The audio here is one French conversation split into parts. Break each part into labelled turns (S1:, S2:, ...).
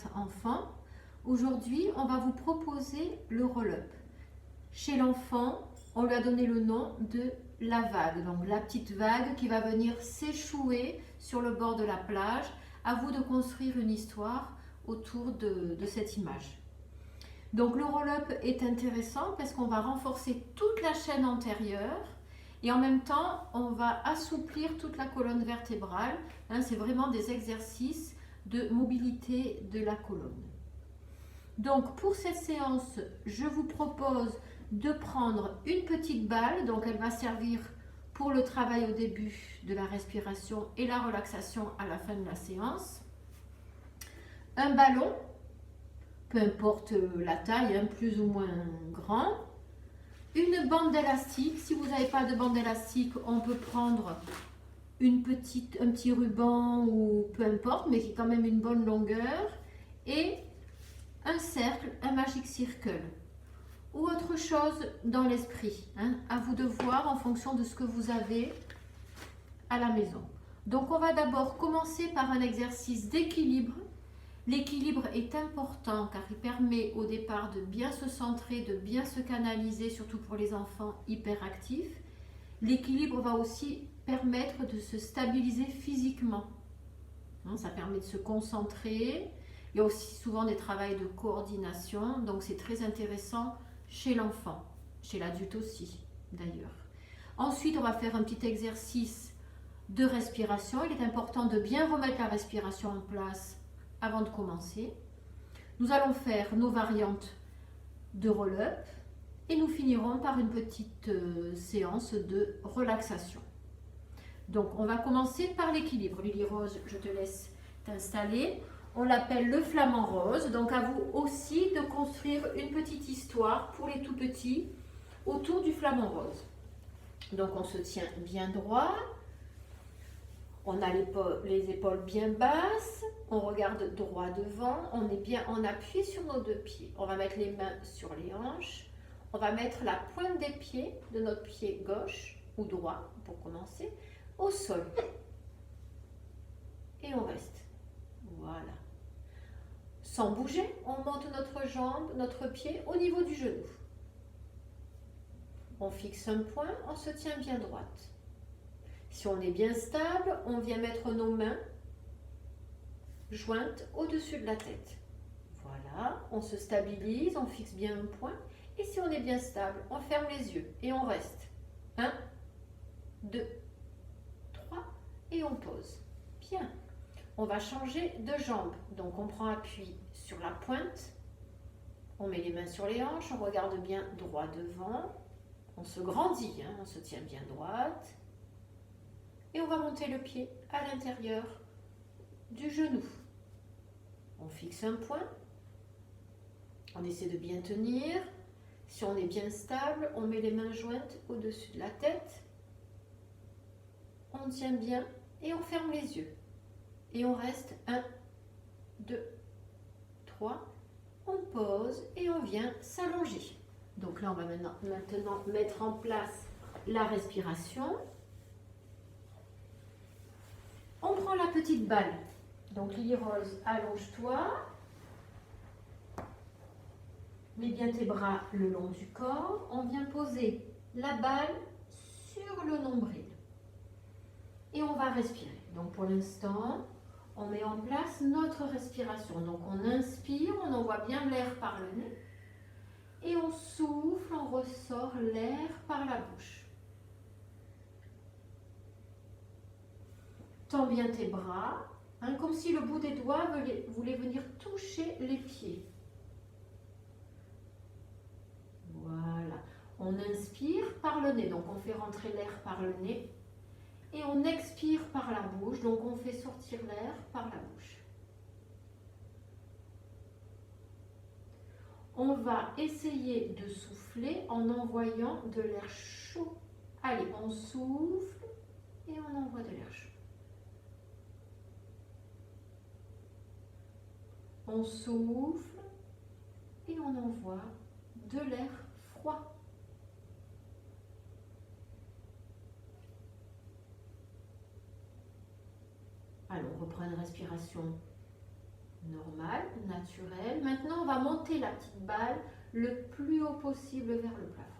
S1: découverte enfant. Aujourd'hui, on va vous proposer le roll-up. Chez l'enfant, on lui a donné le nom de la vague, donc la petite vague qui va venir s'échouer sur le bord de la plage. À vous de construire une histoire autour de cette image. Donc le roll-up est intéressant parce qu'on va renforcer toute la chaîne antérieure et en même temps, on va assouplir toute la colonne vertébrale. C'est vraiment des exercices de mobilité de la colonne. Donc pour cette séance, je vous propose de prendre une petite balle. Donc elle va servir pour le travail au début de la respiration et la relaxation à la fin de la séance. Un ballon, peu importe la taille, plus ou moins grand. Une bande élastique. Si vous n'avez pas de bande élastique, on peut prendre un petit ruban ou peu importe, mais qui est quand même une bonne longueur. Et un cercle, un magic circle. Ou autre chose dans l'esprit. À vous de voir en fonction de ce que vous avez à la maison. Donc on va d'abord commencer par un exercice d'équilibre. L'équilibre est important car il permet au départ de bien se centrer, de bien se canaliser, surtout pour les enfants hyperactifs. L'équilibre va aussi permettre de se stabiliser physiquement. Ça permet de se concentrer. Il y a aussi souvent des travails de coordination, donc c'est très intéressant chez l'enfant, chez l'adulte aussi d'ailleurs. Ensuite, on va faire un petit exercice de respiration. Il est important de bien remettre la respiration en place avant de commencer. Nous allons faire nos variantes de roll-up et nous finirons par une petite séance de relaxation. Donc on va commencer par l'équilibre. Lily Rose, je te laisse t'installer. On l'appelle le flamant rose. Donc à vous aussi de construire une petite histoire pour les tout petits autour du flamant rose. Donc on se tient bien droit. On a les épaules bien basses, on regarde droit devant, on est bien en appui sur nos deux pieds. On va mettre les mains sur les hanches, on va mettre la pointe des pieds de notre pied gauche ou droit, pour commencer, au sol. Et on reste. Voilà. Sans bouger, on monte notre jambe, notre pied au niveau du genou. On fixe un point, on se tient bien droite. Si on est bien stable, on vient mettre nos mains jointes au-dessus de la tête. Voilà, on se stabilise, on fixe bien un point. Et si on est bien stable, on ferme les yeux et on reste. 1, 2, 3 et on pose. Bien. On va changer de jambe. Donc on prend appui sur la pointe. On met les mains sur les hanches, on regarde bien droit devant. On se grandit, on se tient bien droite. Et on va monter le pied à l'intérieur du genou. On fixe un point. On essaie de bien tenir. Si on est bien stable, on met les mains jointes au-dessus de la tête. On tient bien et on ferme les yeux. Et on reste 1, 2, 3. On pose et on vient s'allonger. Donc là, on va maintenant mettre en place la respiration. On prend la petite balle. Donc Lily Rose, allonge-toi. Mets bien tes bras le long du corps. On vient poser la balle sur le nombril. Et on va respirer. Donc pour l'instant, on met en place notre respiration. Donc on inspire, on envoie bien l'air par le nez. Et on souffle, on ressort l'air par la bouche. Tends bien tes bras, comme si le bout des doigts voulait venir toucher les pieds. Voilà. On inspire par le nez, donc on fait rentrer l'air par le nez. Et on expire par la bouche, donc on fait sortir l'air par la bouche. On va essayer de souffler en envoyant de l'air chaud. Allez, on souffle et on envoie de l'air chaud. On souffle et on envoie de l'air froid. Alors, on reprend une respiration Normal, naturel. Maintenant, on va monter la petite balle le plus haut possible vers le plafond.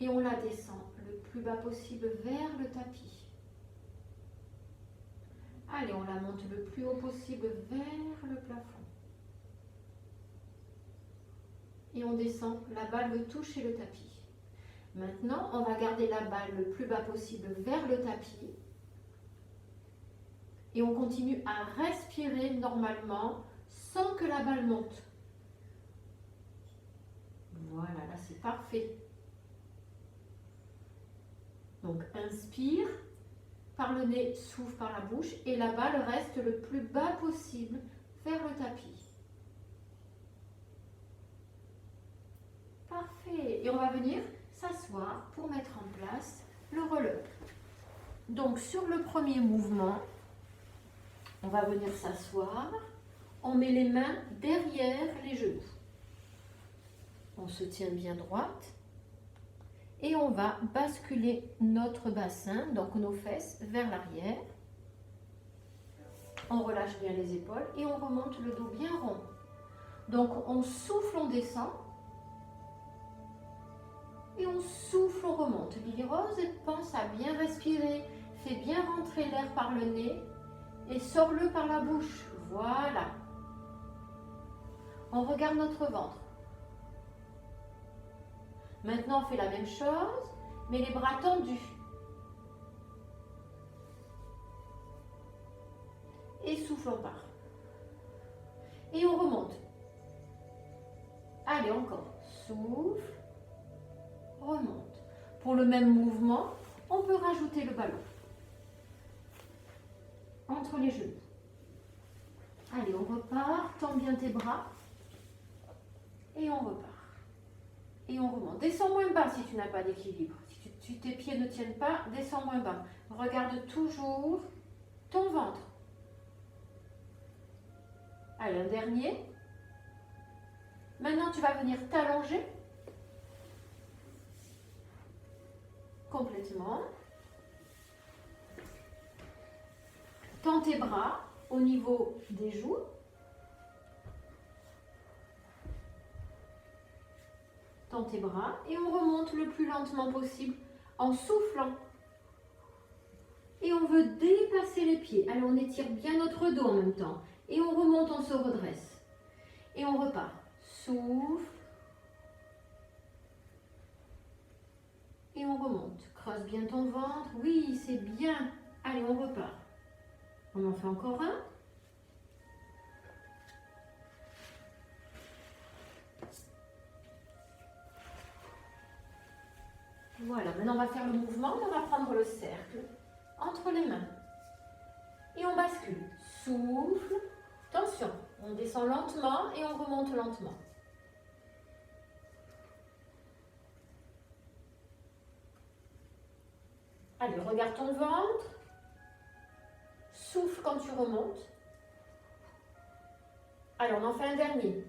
S1: Et on la descend le plus bas possible vers le tapis. Allez, on la monte le plus haut possible vers le plafond. Et on descend, la balle veut toucher le tapis. Maintenant, on va garder la balle le plus bas possible vers le tapis. Et on continue à respirer normalement sans que la balle monte. Voilà, là c'est parfait. Donc inspire par le nez, souffle par la bouche et la balle reste le plus bas possible vers le tapis. Parfait. Et on va venir s'asseoir pour mettre en place le relevé. Donc sur le premier mouvement, on va venir s'asseoir. On met les mains derrière les genoux. On se tient bien droite. Et on va basculer notre bassin, donc nos fesses, vers l'arrière. On relâche bien les épaules et on remonte le dos bien rond. Donc on souffle, on descend. Et on souffle, on remonte. Lily Rose, pense à bien respirer. Fais bien rentrer l'air par le nez et sors-le par la bouche. Voilà. On regarde notre ventre. Maintenant, on fait la même chose, mais les bras tendus. Et souffle, on part. Et on remonte. Allez, encore. Souffle. Remonte. Pour le même mouvement, on peut rajouter le ballon entre les genoux. Allez, on repart. Tends bien tes bras. Et on repart. Et on remonte. Descends moins bas si tu n'as pas d'équilibre. Si tes pieds ne tiennent pas, descends moins bas. Regarde toujours ton ventre. Allez, un dernier. Maintenant, tu vas venir t'allonger. Complètement. Tends tes bras au niveau des joues. Tends tes bras et on remonte le plus lentement possible en soufflant. Et on veut dépasser les pieds. Allez, on étire bien notre dos en même temps. Et on remonte, on se redresse. Et on repart. Souffle. Et on remonte. Creuse bien ton ventre. Oui, c'est bien. Allez, on repart. On en fait encore un. Voilà, maintenant on va faire le mouvement. On va prendre le cercle entre les mains. Et on bascule. Souffle. Attention, on descend lentement et on remonte lentement. Allez, regarde ton ventre. Souffle quand tu remontes. Allez, on en fait un dernier.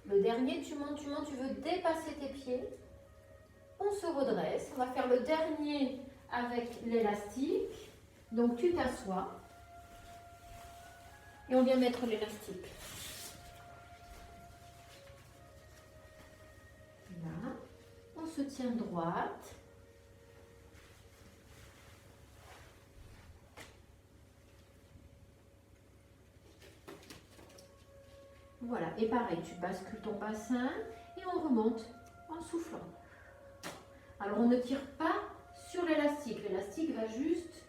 S1: Le dernier, tu montes, tu veux dépasser tes pieds. On se redresse. On va faire le dernier avec l'élastique. Donc, tu t'assois. Et on vient mettre l'élastique. Là. On se tient droite. Voilà, et pareil, tu bascules ton bassin et on remonte en soufflant. Alors, on ne tire pas sur l'élastique. L'élastique va juste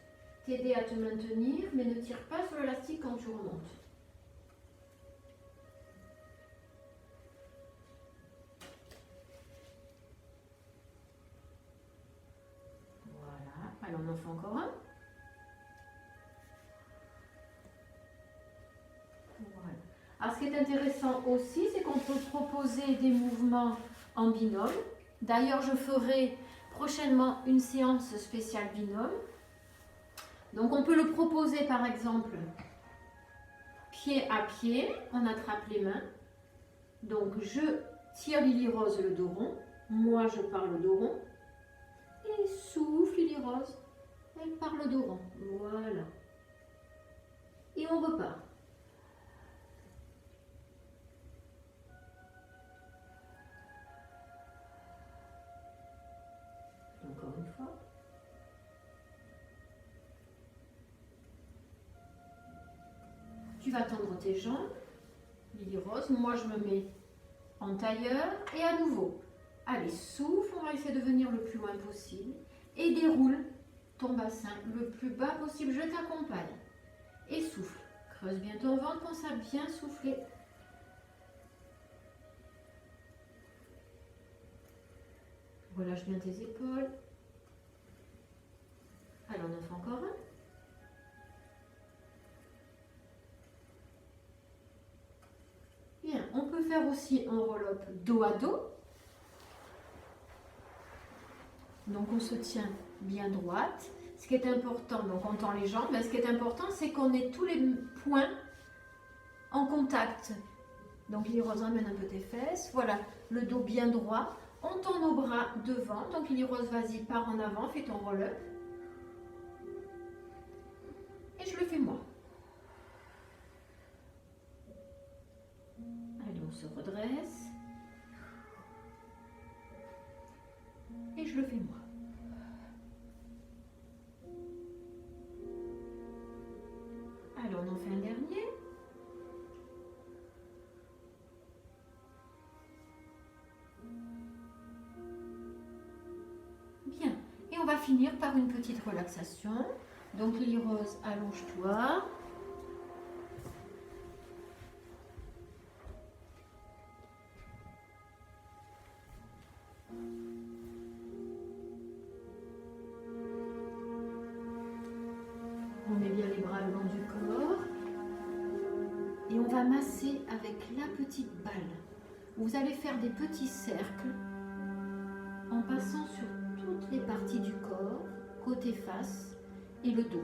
S1: t'aider à te maintenir, mais ne tire pas sur l'élastique quand tu remontes. Voilà, alors on en fait encore un. Voilà. Alors, ce qui est intéressant aussi, c'est qu'on peut proposer des mouvements en binôme. D'ailleurs, je ferai prochainement une séance spéciale binôme. Donc, on peut le proposer par exemple pied à pied. On attrape les mains. Donc, je tire Lily Rose le dos rond. Moi, je pars le dos rond. Et souffle, Lily Rose. Elle part le dos rond. Voilà. Et on repart. Encore une fois. Tu vas tendre tes jambes, Lily Rose. Moi, je me mets en tailleur et à nouveau. Allez, souffle, on va essayer de venir le plus loin possible et déroule ton bassin le plus bas possible. Je t'accompagne. Et souffle. Creuse bien ton ventre, pense à bien souffler. Relâche bien tes épaules. Allez, on en fait encore un. Bien, on peut faire aussi un roll-up dos à dos. Donc on se tient bien droite. Ce qui est important, donc on tend les jambes, mais ce qui est important, c'est qu'on ait tous les points en contact. Donc Lily Rose, amène un peu tes fesses. Voilà, le dos bien droit. On tend nos bras devant. Donc Lily Rose, vas-y, pars en avant, fais ton roll-up. Et je le fais moi. Allez, on se redresse. Et je le fais moi. Alors, on en fait un dernier. Bien. Et on va finir par une petite relaxation. Donc, Lily Rose, allonge-toi. On met bien les bras le long du corps. Et on va masser avec la petite balle. Vous allez faire des petits cercles en passant sur toutes les parties du corps, côté face et le dos.